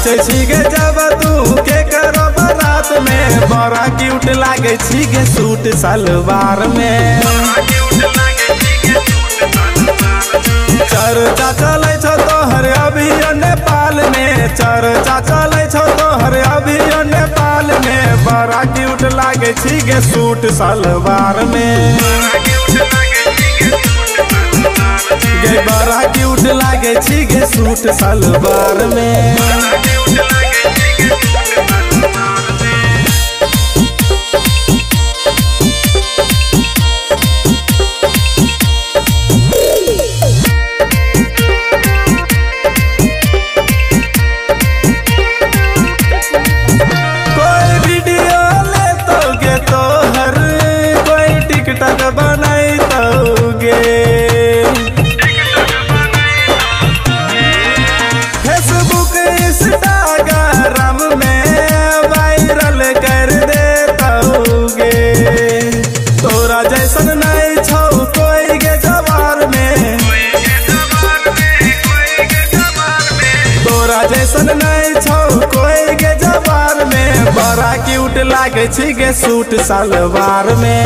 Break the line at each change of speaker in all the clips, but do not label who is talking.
नाचे छी गे जब तू के करो बारात में, बड़ा क्यूट लागे छी गे सूट सलवार में। चर्चा चले छो तोहर अभी नेपाल में, चर्चा चले छो तोहर अभी नेपाल में, बड़ा क्यूट लागे छी गे सूट सलवार में। गे बड़ा क्यूट लागे छी गे सूट सलवार में। कोई वीडियो ले तो गे तोहर, कोई टिकटॉक बनाई तो गे, फेसबुक इंस्टाग्राम में वायरल कर देतोगे। तोरा जैसन नहीं छौ कोई गे जवार में, तोरा जैसन नहीं छौ कोई गे जवार में, बड़ा क्यूट लागे छी गे सूट सलवार में।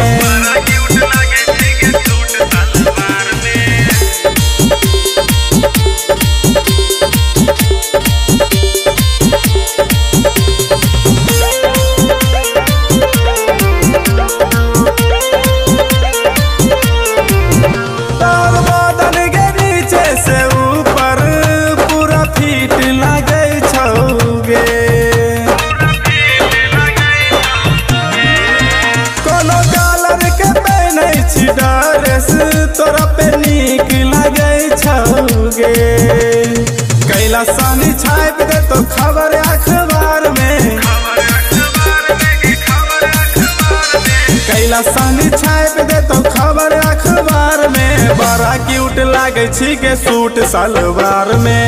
तोरा पे नीक लगे छौगे, कैला सानी छाप दे तो खबर अखबार में, कैला सानी छाप दे तो खबर अखबार में, बड़ा क्यूट लागे छी के सूट सलवार में।